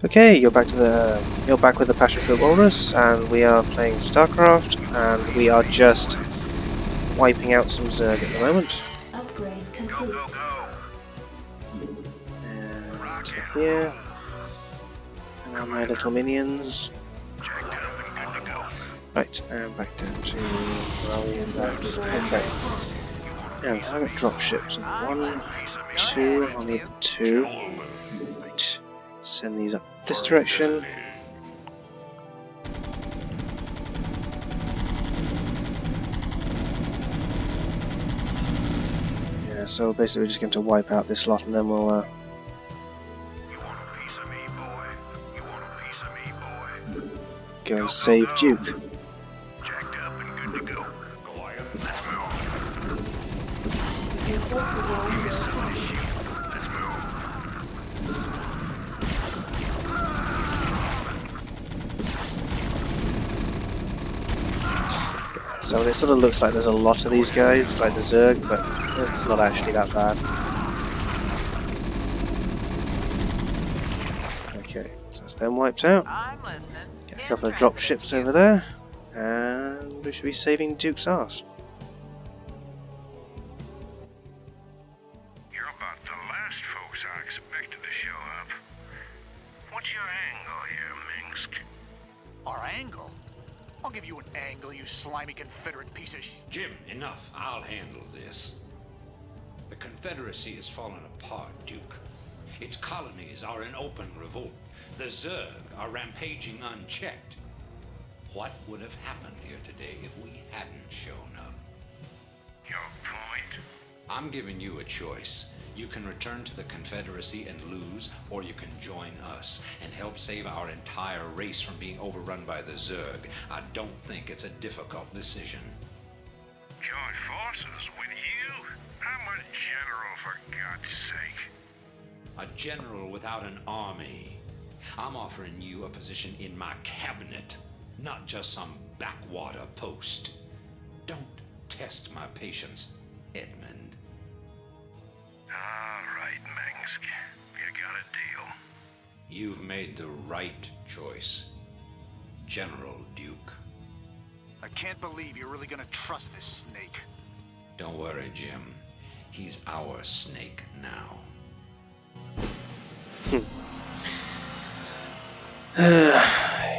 Okay, you're back with the Passionfruit Whalrus, and we are playing Starcraft, and we are just wiping out some Zerg at the moment. Upgrade complete. And here, and my little minions. Right, and back down to Rallian Labs. Okay. And I've got dropships. 1, 2, I'll need the 2. Right. Send these up this direction. Yeah, so basically we're just going to wipe out this lot and then we'll go and save Duke. Your forces are under attack. So it sort of looks like there's a lot of these guys, like the Zerg, but it's not actually that bad. Okay, so it's them wiped out. Get a couple of drop ships over there, and we should be saving Duke's arse. You're about the last folks I expected to show up. What's your angle here, Minsk? Our angle? I'll give you an angle, you slimy Confederate piece of Jim, enough. I'll handle this. The Confederacy has fallen apart, Duke. Its colonies are in open revolt. The Zerg are rampaging unchecked. What would have happened here today if we hadn't shown up? Your point? I'm giving you a choice. You can return to the Confederacy and lose, or you can join us and help save our entire race from being overrun by the Zerg. I don't think it's a difficult decision. Join forces with you? I'm a general, for God's sake. A general without an army. I'm offering you a position in my cabinet, not just some backwater post. Don't test my patience, Edmund. All right, Minsk. You got a deal. You've made the right choice, General Duke. I can't believe you're really gonna trust this snake. Don't worry, Jim. He's our snake now.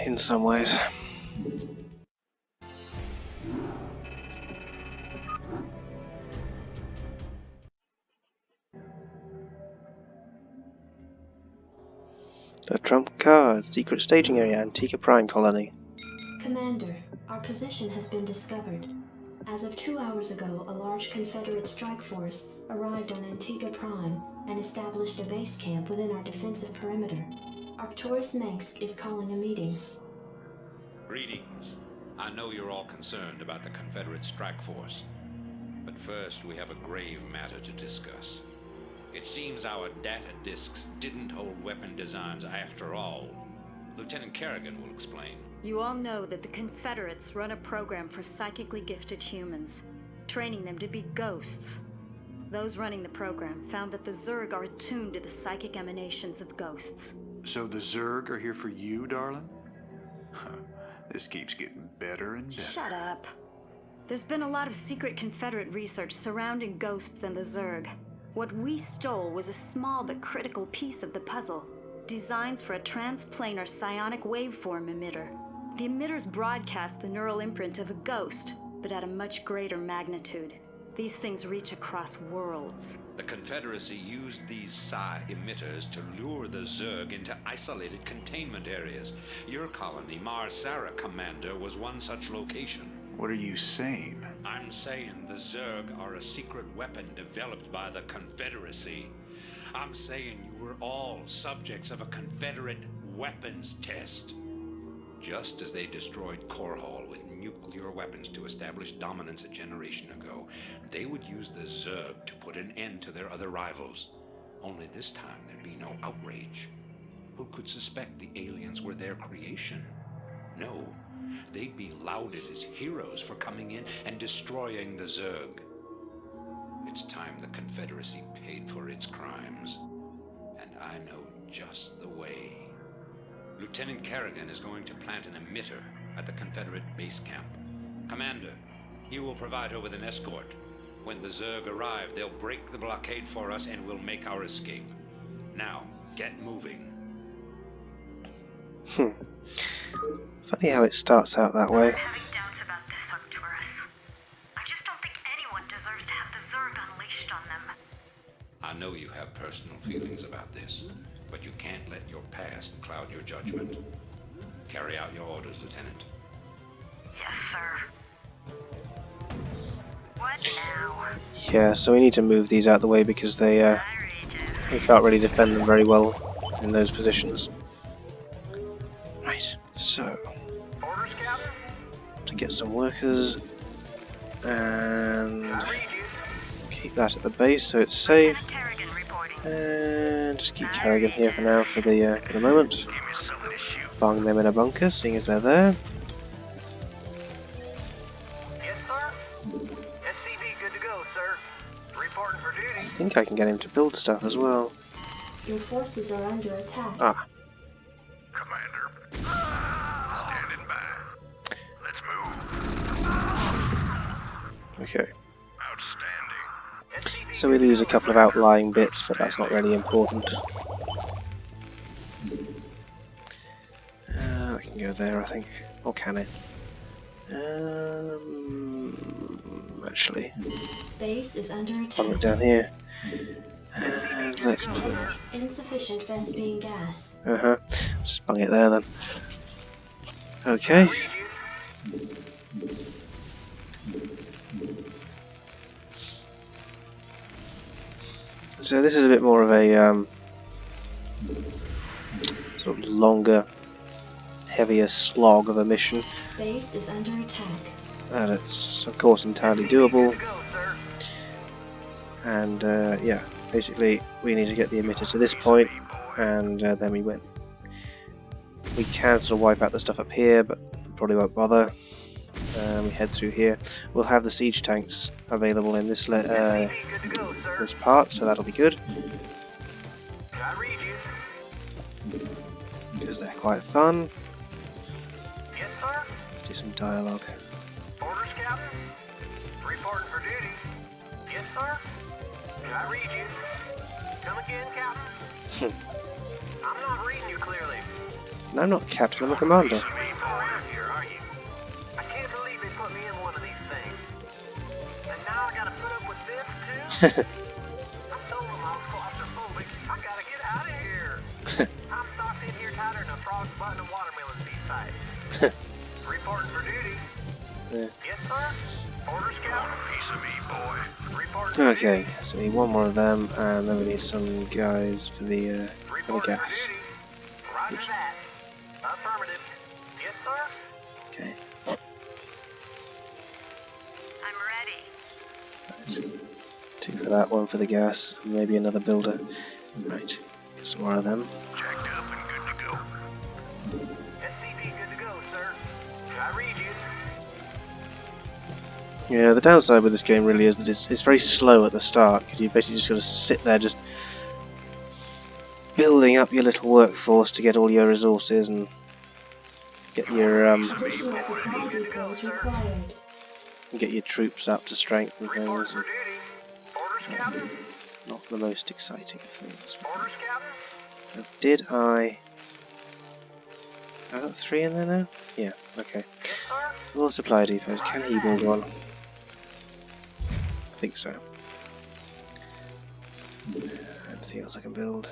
In some ways. The trump card, secret staging area, Antica Prime colony. Commander, our position has been discovered. As of 2 hours ago, a large Confederate strike force arrived on Antigua Prime and established a base camp within our defensive perimeter. Arcturus Minsk is calling a meeting. Greetings. I know you're all concerned about the Confederate strike force. But first, we have a grave matter to discuss. It seems our data disks didn't hold weapon designs after all. Lieutenant Kerrigan will explain. You all know that the Confederates run a program for psychically gifted humans, training them to be ghosts. Those running the program found that the Zerg are attuned to the psychic emanations of ghosts. So the Zerg are here for you, darling? This keeps getting better and better. Shut up. There's been a lot of secret Confederate research surrounding ghosts and the Zerg. What we stole was a small but critical piece of the puzzle. Designs for a transplanar psionic waveform emitter. The emitters broadcast the neural imprint of a ghost, but at a much greater magnitude. These things reach across worlds. The Confederacy used these psi emitters to lure the Zerg into isolated containment areas. Your colony, Mars-Sara Commander, was one such location. What are you saying? I'm saying the Zerg are a secret weapon developed by the Confederacy. I'm saying you were all subjects of a Confederate weapons test. Just as they destroyed Korhal with nuclear weapons to establish dominance a generation ago, they would use the Zerg to put an end to their other rivals. Only this time there'd be no outrage. Who could suspect the aliens were their creation? No, they'd be lauded as heroes for coming in and destroying the Zerg. It's time the Confederacy paid for its crimes. And I know just the way. Lieutenant Kerrigan is going to plant an emitter at the Confederate base camp. Commander, you will provide her with an escort. When the Zerg arrive, they'll break the blockade for us and we'll make our escape. Now, get moving. Funny how it starts out that way. I'm having doubts about this, Arcturus. I just don't think anyone deserves to have the Zerg unleashed on them. I know you have personal feelings about this, but you can't let your past cloud your judgment. Carry out your orders, Lieutenant. Yes, sir. What now? Yeah, so we need to move these out of the way because they we can't really defend them very well in those positions. Right, so to get some workers and keep that at the base so it's safe, and just keep Kerrigan here for now for the moment. Bung them in a bunker, seeing as they're there. Yes, sir. SCV, good to go, sir. Reporting for duty. I think I can get him to build stuff as well. Your forces are under attack. Ah, Commander, standing by. Let's move. okay. Outstanding. So we lose a couple of outlying bits, but that's not really important. I can go there, I think. Or can it? Actually, Base is under I'll attack. look down here. And let's put... Insufficient Vespene gas. Just bung it there then. Okay. So this is a bit more of a sort of longer, heavier slog of a mission. Base is under attack. And it's of course entirely doable. And yeah, basically we need to get the emitter to this point, and then we win. We can sort of wipe out the stuff up here, but probably won't bother. We head through here. We'll have the siege tanks available in this this part, so that'll be good. Because they're quite fun. Yes, sir. Let's do some dialogue. Orders, Captain. Reporting for duty. Yes, sir. Did I read you? Come again, Captain. I'm not reading you clearly. No, I'm not captain, I'm a commander. You're around here, are you? I can't believe they put me in one of these things. And now I gotta put up with this too? I told them I was claustrophobic. I gotta get out of here. I'm stuck in here tighter than a frostbite and a watermelon seaside. Reporting for duty. Yeah. Yes, sir. Orders, Captain. Piece of me, boy. Reporting for duty. Okay, so we need one more of them, and then we need some guys for the Reporting gas. for duty. Roger that. Affirmative. Yes, sir. Okay. I'm ready. Right. 2 for that, 1 for the gas, and maybe another builder. Right, get some more of them. Jacked up and good to go. SCV, good to go, sir. Did I read you? Yeah, the downside with this game really is that it's very slow at the start, because you basically just got to sit there just building up your little workforce to get all your resources and get your Additional supply depots required. get your troops up to strength and Reporting things. for And duty. Orders, Captain. not the most exciting of things. Orders, Captain. Now, did I got 3 in there now? Yeah, okay. Yes, sir. More supply depots. Can he build one? I think so. Anything else I can build?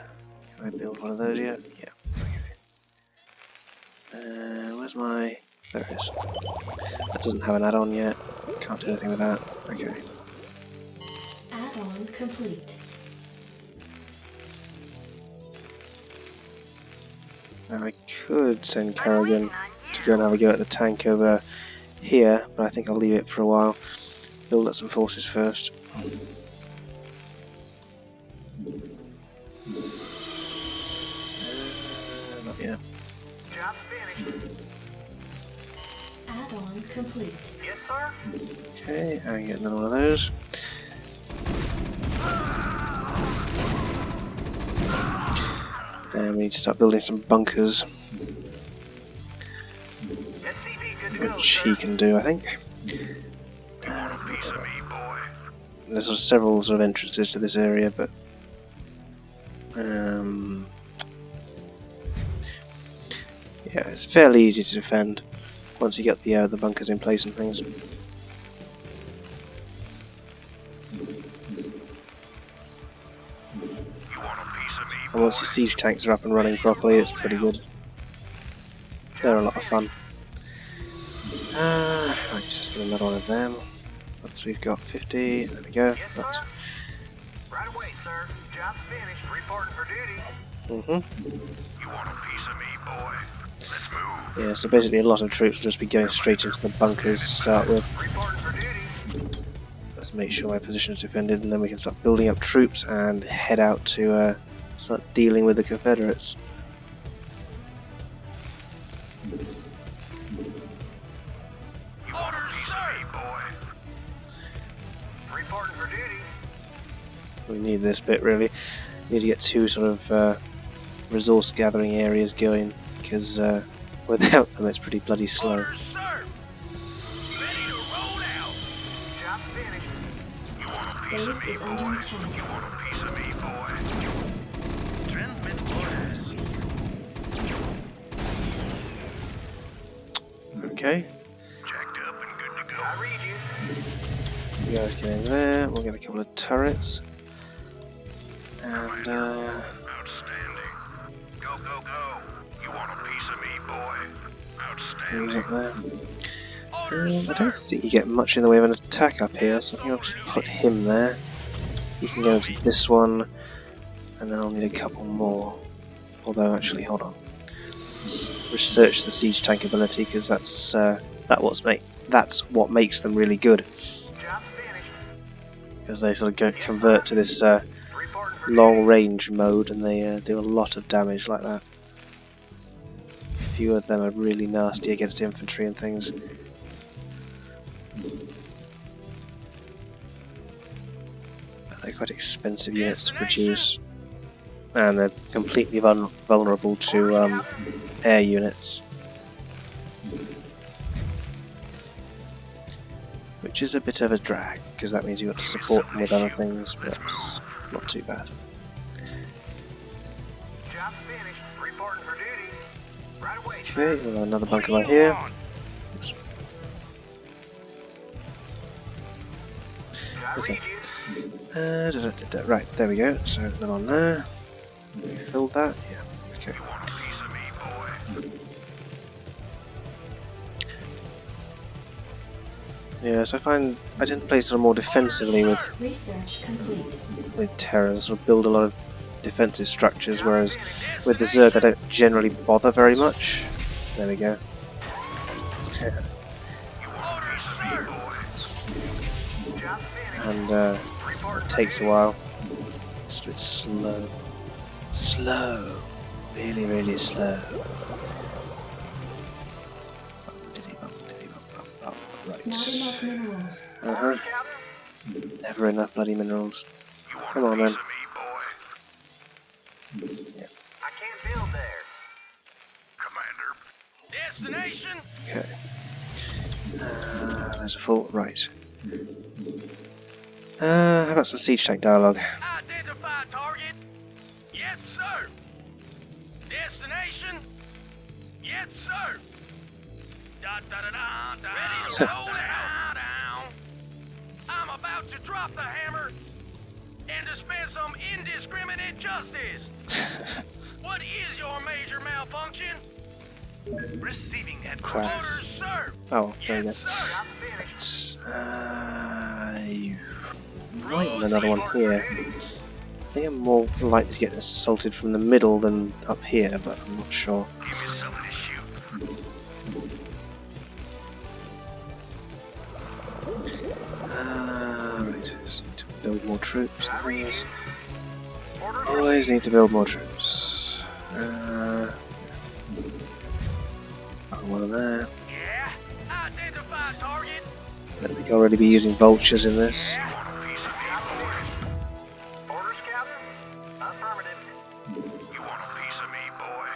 Can I build one of those yet? Yeah. Okay. Where's my... There it is. That doesn't have an add-on yet. Can't do anything with that. Okay. Add-on complete. Now I could send Kerrigan to go and have a go at the tank over here, but I think I'll leave it for a while. Build up some forces first. Not yet. Job's finished. Add-on complete. Yes, sir. Okay, I can get another one of those. And we need to start building some bunkers. which he can do, I think. There's sort of several sort of entrances to this area, but yeah, it's fairly easy to defend once you get the bunkers in place and things. And once your siege tanks are up and running properly, it's pretty good. They're a lot of fun. Right, let's just get another one of them. Once we've got 50, there we go. Right. Right away, sir. Job's finished. Reporting for duty. You want a piece of me, boy? Let's move. Yeah, so basically a lot of troops will just be going straight into the bunkers to start with. Reporting for duty. Let's make sure my position is defended, and then we can start building up troops and head out to start dealing with the Confederates. Orders, sir, boy. Reporting for duty. We need this bit really. We need to get two sort of resource gathering areas going, because without them it's pretty bloody slow. Orders, sir. Ready to roll out. Job's finished. You want a piece of Base me, is under boy? attack. You want a piece of me, boy? Transmit orders. Okay, Jacked up and good to go. I read you. you guys get in there. We'll get a couple of turrets. And Outstanding. Go, go, go. You want a piece of me, boy? who's Outstanding. up there? Orders, I don't think you get much in the way of an attack up here, so I think I'll just put him there. You can go to this one, and then I'll need a couple more. Although, actually, hold on. Let's research the siege tank ability, because that's what makes them really good. Job's finished. Because they sort of convert to this Reporting for long range mode, and they do a lot of damage like that. A few of them are really nasty against infantry and things. But they're quite expensive units to produce, and they're completely vulnerable to air units, which is a bit of a drag, because that means you've got to support them with other things, but it's not too bad. Job's finished. Reporting for duty. Right away, Okay, sir. we've got another bunker right here. I Okay. read you. Right, there we go. So another one there. We filled that. Yeah. Okay. You want a piece of me, boy? Yeah. So I find I tend to play sort of more defensively Research complete. with Terran, sort of build a lot of defensive structures, whereas with the Zerg I don't generally bother very much. There we go. Orders, sir, boy. Job's finished. And Reporting it for takes a duty. while. Just a bit slow. Slow. Really, really slow. Right. Not enough minerals. Uh-huh. Captain. Never enough bloody minerals. You want Come a on piece then. of me, boy? I can't build there. Commander. Destination. Okay. There's a full... Right. How about some siege tank dialogue? Identify target. Yes, sir. Destination. Yes, sir. Da da da da da. Ready to roll it down. I'm about to drop the hammer and dispense some indiscriminate justice. What is your major malfunction? Receiving headquarters. Crap. Orders, sir. Oh, there we go. Yes, sir. Job's finished. You might want another one here. I think I'm more likely to get assaulted from the middle than up here, but I'm not sure. Give me something to shoot. Right, just need to build more troops and things. Orders Always need to build more troops. One of there. Yeah. Identify target. I think I'll already be using vultures in this. You want a piece of me, boy? Orders, Captain? Affirmative. You want a piece of me, boy?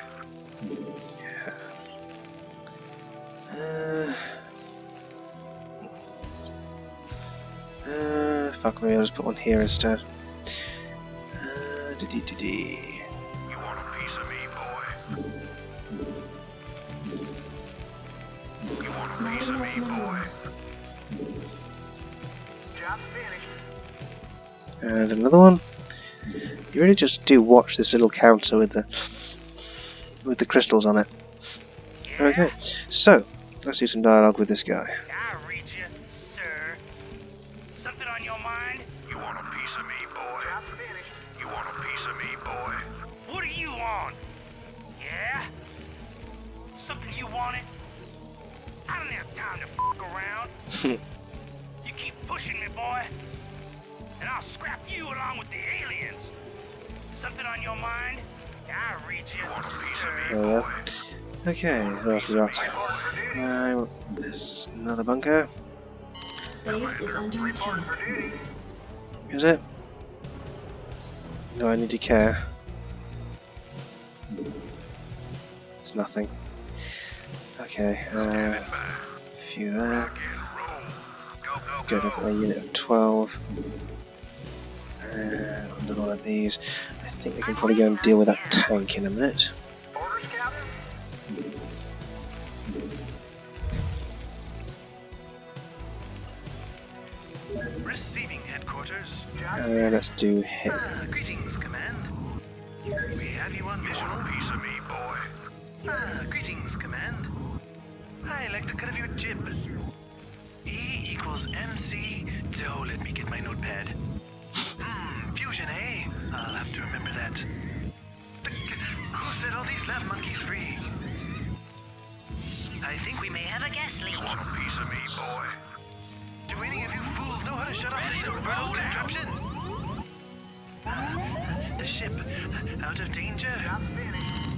fuck, maybe I'll just put one here instead. You want a piece of me, boy? You want a Not piece of enough me, boy? minerals. Job's finished. And another one. You really just do watch this little counter with the crystals on it. Okay, so let's do some dialogue with this guy. I read you, sir. Something on your mind? You want a piece of me, boy? Job's finished. You want a piece of me, boy? What do you want? Yeah? Something you wanted? I don't have time to fuck around. You keep pushing me, boy, and I'll scrap you along with the aliens. Something on your mind? I read you. Want a piece of me, There we go. Okay, what else we got? There's another bunker. Base is under attack. Is it? No, I need to care. It's nothing. Okay, a few there. Good, I've got a unit of 12. And another one of these. I think we can probably go and deal with that tank in a minute. Orders, Captain? Receiving headquarters. Let's do hit. Greetings, Command. We have you on visual. Piece of me, boy. Greetings, Command. I like the cut of your jib. E equals MC. Oh, let me get my notepad. Fusion, eh? I'll have to remember that. Who set all these lab monkeys free? I think we may have a gas leak. Want a piece of me, boy? Do any of you fools know how to shut off this infernal contraption? The ship, out of danger.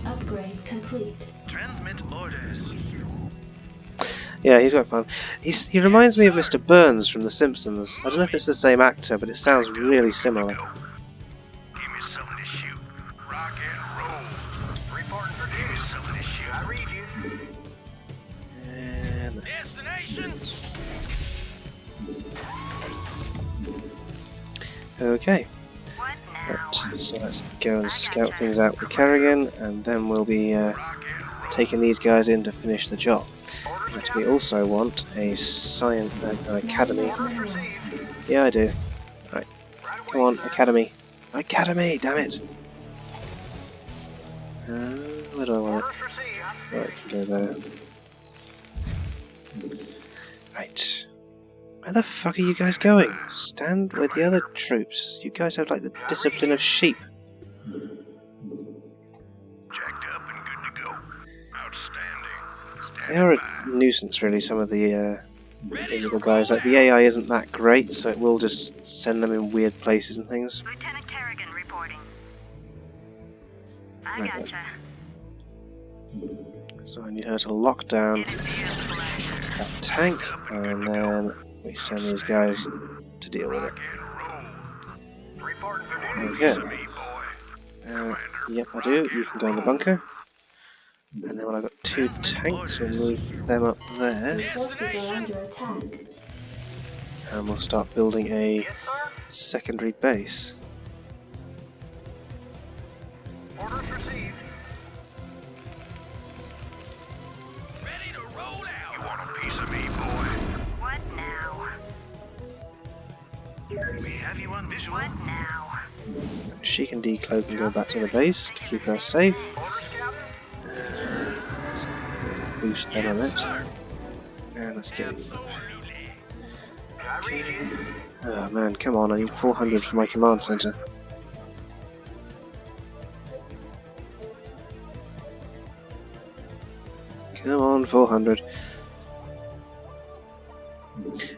Upgrade complete. Transmit orders. Yeah, he's quite fun. He reminds me of Mr. Burns from The Simpsons. I don't know if it's the same actor, but it sounds really similar. Give me something to shoot. Rock and roll. Reporting for duty. Give me something to shoot. I read you. And Destination. okay. Right, so let's go and scout things out with Kerrigan, and then we'll be taking these guys in to finish the job. But we also want a science academy. Minerals. Yeah, I do. Right, come on, academy. Academy, damn it! Where do I want Orders received. it? Right, go there. Right. Where the fuck are you guys going? Stand with the other troops. You guys have like the discipline of sheep. Jacked up and good to go. Outstanding. They are a nuisance, really, some of the these little guys. Like, the AI isn't that great, so it will just send them in weird places and things. Lieutenant Kerrigan reporting. I Right gotcha. So I need her to lock down It'd be a pleasure. that tank, and then we send these guys to deal with it. Reporting for duty. Okay. Me, boy. Yep, I do. You can go in the bunker. And then when I've got 2 tanks, we'll move them up there. Your forces are under attack. And we'll start building a Yes, sir. secondary base. Orders received. Ready to roll out. You want a piece of me, boy? What now? We have you on visual. What now? She can decloak and go back to the base to keep her safe. Orders, Captain. Boost them a bit. Sir. And let's get it. Absolutely. I read you. Oh man, come on, I need 400 for my command center. Come on, 400.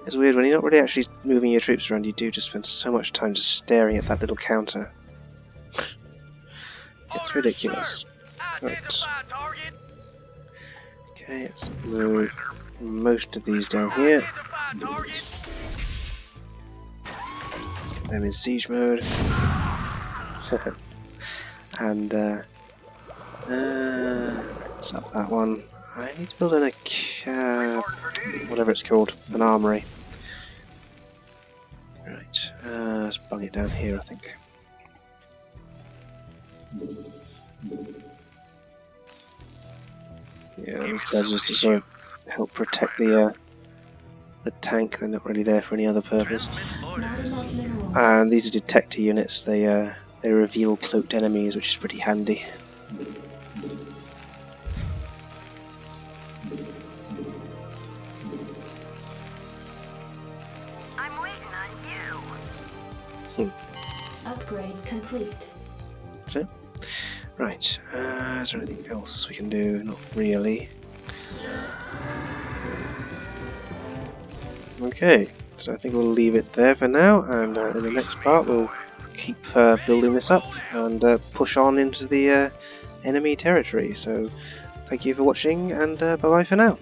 It's weird, when you're not really actually moving your troops around, you do just spend so much time just staring at that little counter. It's ridiculous. Identify target. Okay, let's move most of these down here. Identify target. Get them in siege mode. And let's up that one. I need to build in a whatever it's called, an armory. Right. Right, let's bung it down here, I think. Yeah, these guys are just to sort of help protect the tank. They're not really there for any other purpose. Not enough minerals. And these are detector units. They reveal cloaked enemies, which is pretty handy. I'm waiting on you. Upgrade complete. So, right. Is there anything else we can do? Not really. Okay, so I think we'll leave it there for now, and in the next part we'll keep building this up and push on into the enemy territory. So thank you for watching, and bye bye for now.